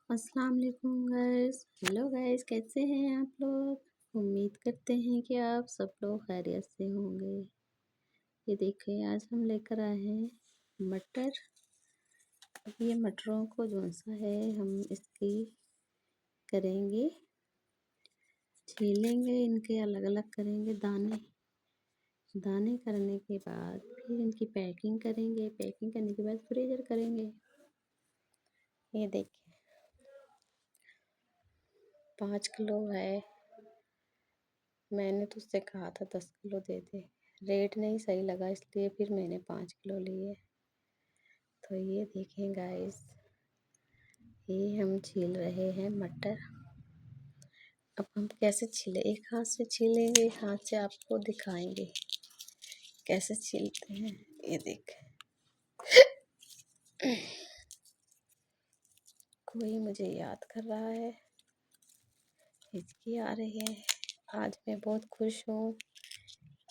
अस्सलाम वालेकुम guys. Hello guys, कैसे हैं आप लोग? उम्मीद करते हैं कि आप सब लोग खैरियत से होंगे। ये देखिए, आज हम लेकर आए हैं मटर। अब ये मटरों को जो सा है हम इसकी करेंगे, छीलेंगे, इनके अलग अलग करेंगे दाने। दाने करने के बाद फिर इनकी पैकिंग करेंगे। पैकिंग करने के बाद फ्रीजर करेंगे। ये देखिए, 5 किलो है। मैंने तो उससे कहा था 10 किलो दे दे। रेट नहीं सही लगा, इसलिए फिर मैंने 5 किलो लिए। तो ये देखें गाइस, ये हम छील रहे हैं मटर। अब हम कैसे छीले, एक हाथ से छीलेंगे, एक हाथ से आपको दिखाएंगे कैसे छीलते हैं। ये देखें, कोई मुझे याद कर रहा है, हिचकी आ रही है। आज मैं बहुत खुश हूँ।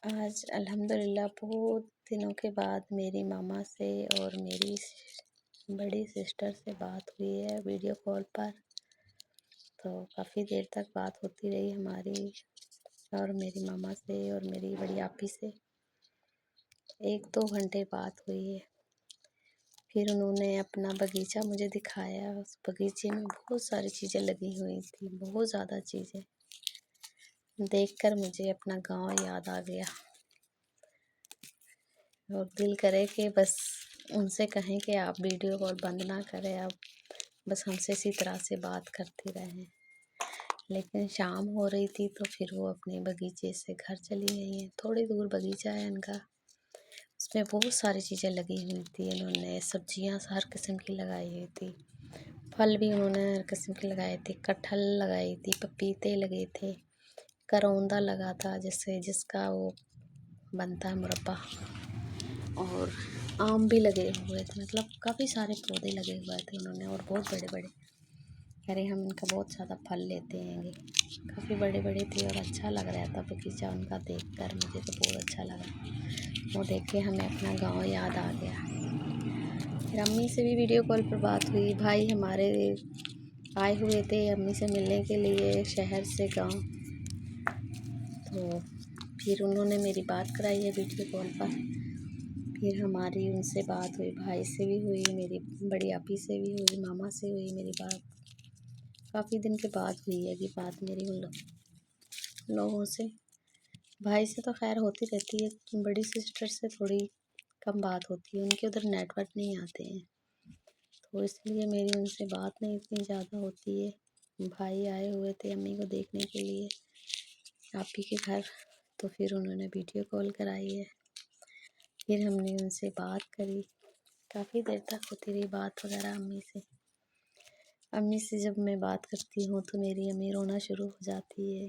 आज अल्हम्दुलिल्लाह बहुत दिनों के बाद मेरी मामा से और मेरी बड़ी सिस्टर से बात हुई है वीडियो कॉल पर। तो काफ़ी देर तक बात होती रही हमारी और मेरी मामा से और मेरी बड़ी आपी से। 1-2 घंटे बात हुई है। फिर उन्होंने अपना बगीचा मुझे दिखाया। उस बगीचे में बहुत सारी चीज़ें लगी हुई थी, बहुत ज़्यादा चीज़ें। देखकर मुझे अपना गांव याद आ गया और दिल करे कि बस उनसे कहें कि आप वीडियो कॉल बंद ना करें, आप बस हमसे इसी तरह से बात करती रहें। लेकिन शाम हो रही थी तो फिर वो अपने बगीचे से घर चली गई हैं। थोड़ी दूर बगीचा है इनका, उसमें बहुत सारी चीज़ें लगी हुई थी। इन्होंने सब्जियां हर किस्म की लगाई हुई थी, फल भी उन्होंने हर किस्म के लगाए थे। कटहल लगाई थी, पपीते लगे थे, करौंदा लगा था जिसका वो बनता है मुरब्बा, और आम भी लगे हुए थे। मतलब काफ़ी सारे पौधे लगे हुए थे उन्होंने, और बहुत बड़े बड़े। अरे हम इनका बहुत ज़्यादा फल लेते हैं। काफ़ी बड़े बड़े थे और अच्छा लग रहा था बगीचा उनका देखकर। मुझे तो बहुत अच्छा लगा। वो देख के हमें अपना गांव याद आ गया। फिर अम्मी से भी वीडियो कॉल पर बात हुई। भाई हमारे आए हुए थे अम्मी से मिलने के लिए शहर से गांव। तो फिर उन्होंने मेरी बात कराई है वीडियो कॉल पर। फिर हमारी उनसे बात हुई, भाई से भी हुई, मेरी बड़ी आपी से भी हुई, मामा से हुई मेरी बात। काफ़ी दिन के बाद हुई है कि बात मेरी उन लोगों से। भाई से तो खैर होती रहती है, बड़ी सिस्टर से थोड़ी कम बात होती है, उनके उधर नेटवर्क नहीं आते हैं, तो इसलिए मेरी उनसे बात नहीं इतनी ज़्यादा होती है। भाई आए हुए थे अम्मी को देखने के लिए आपी के घर, तो फिर उन्होंने वीडियो कॉल कराई है। फिर हमने उनसे बात करी, काफ़ी देर तक होती रही बात वगैरह अम्मी से। अम्मी से जब मैं बात करती हूँ तो मेरी अम्मी रोना शुरू हो जाती है।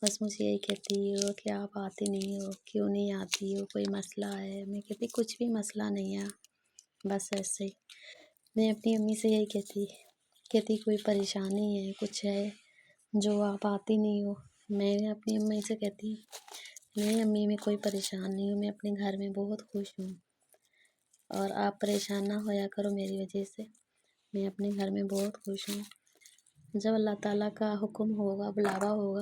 बस मुझे यही कहती हो कि आप आती नहीं हो, क्यों नहीं आती हो, कोई मसला है? मैं कहती कुछ भी मसला नहीं है, बस ऐसे ही। मैं अपनी अम्मी से यही कहती कोई परेशानी है, कुछ है जो आप आती नहीं हो? मैं अपनी अम्मी से कहती नहीं अम्मी, मैं कोई परेशान नहीं हूँ, मैं अपने घर में बहुत खुश हूँ और आप परेशान ना होया करो मेरी वजह से। मैं अपने घर में बहुत खुश हूँ। जब अल्लाह ताला का हुक्म होगा, बुलावा होगा,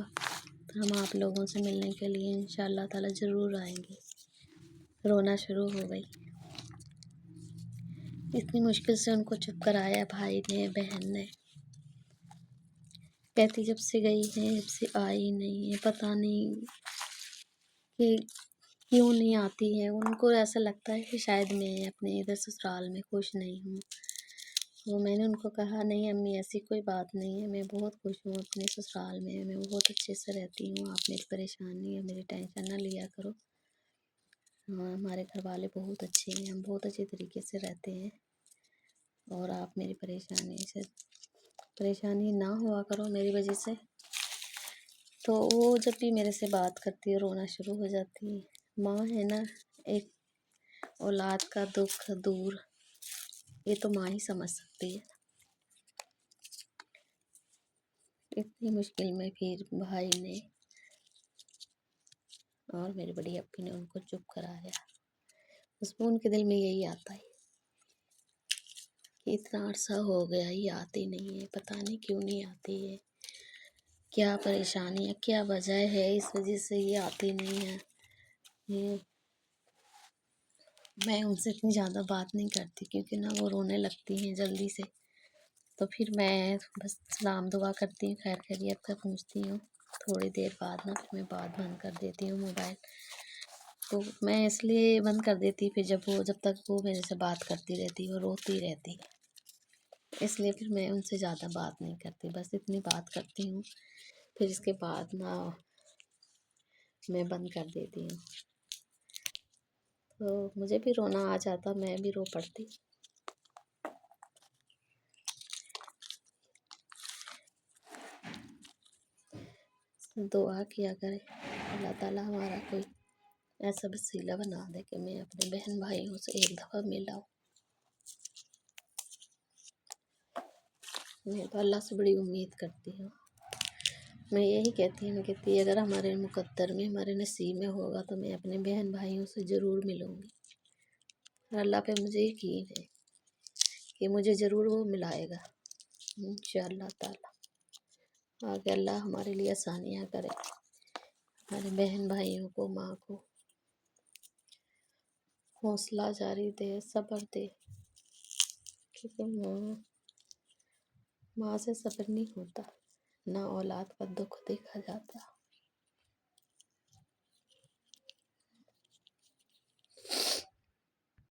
तो हम आप लोगों से मिलने के लिए इंशाअल्लाह ताला ज़रूर आएंगे। रोना शुरू हो गई। इतनी मुश्किल से उनको चुप कराया भाई ने, बहन ने। कहती जब से गई है जब से आई नहीं है, पता नहीं कि क्यों नहीं आती है। उनको ऐसा लगता है कि शायद मैं अपने इधर ससुराल में खुश नहीं हूँ। तो मैंने उनको कहा नहीं अम्मी, ऐसी कोई बात नहीं है, मैं बहुत खुश हूँ अपने ससुराल में, मैं बहुत अच्छे से रहती हूँ। आप मेरी परेशानी या मेरी टेंशन ना लिया करो। हाँ, हमारे घर वाले बहुत अच्छे हैं, हम बहुत अच्छे तरीके से रहते हैं, और आप मेरी परेशानी ना हुआ करो मेरी वजह से। तो वो जब भी मेरे से बात करती है रोना शुरू हो जाती है। माँ है ना, एक औलाद का दुख दूर, ये तो माँ ही समझ सकती है। इतनी मुश्किल में फिर भाई ने और मेरी बड़ी अप्पी ने उनको चुप कराया। उसमें उनके दिल में यही आता है कि इतना अरसा हो गया ये आती नहीं है, पता नहीं क्यों नहीं आती है, क्या परेशानी है, क्या वजह है इस वजह से ये आती नहीं है। ये मैं उनसे इतनी ज़्यादा बात नहीं करती क्योंकि ना वो रोने लगती हैं जल्दी से। तो फिर मैं बस सलाम दुआ करती हूँ, खैर खैरियत का पूछती हूँ। थोड़ी देर बाद ना फिर मैं बात बंद कर देती हूँ मोबाइल। तो मैं इसलिए बंद कर देती फिर जब तक वो मेरे से बात करती रहती है और रोती रहती है, इसलिए फिर मैं उनसे ज़्यादा बात नहीं करती, बस इतनी बात करती हूँ। फिर इसके बाद ना मैं बंद कर देती हूँ। तो मुझे भी रोना आ जाता, मैं भी रो पड़ती। दुआ किया करें अल्लाह ताला हमारा कोई ऐसा वसीला बना दे कि मैं अपने बहन भाइयों से एक दफ़ा मिल आऊँ। मैं तो अल्लाह से बड़ी उम्मीद करती हूँ। मैं यही कहती अगर हमारे मुकद्दर में, हमारे नसीब में होगा तो मैं अपने बहन भाइयों से ज़रूर मिलूँगी। और अल्लाह पे मुझे यकीन है कि मुझे ज़रूर वो मिलाएगा इंशाअल्लाह ताला। आगे अल्लाह हमारे लिए आसानियाँ करे, हमारे बहन भाइयों को, माँ को हौसला जारी दे, सब्र दे, क्योंकि माँ से सब्र नहीं होता, ना औलाद का दुख देखा जाता।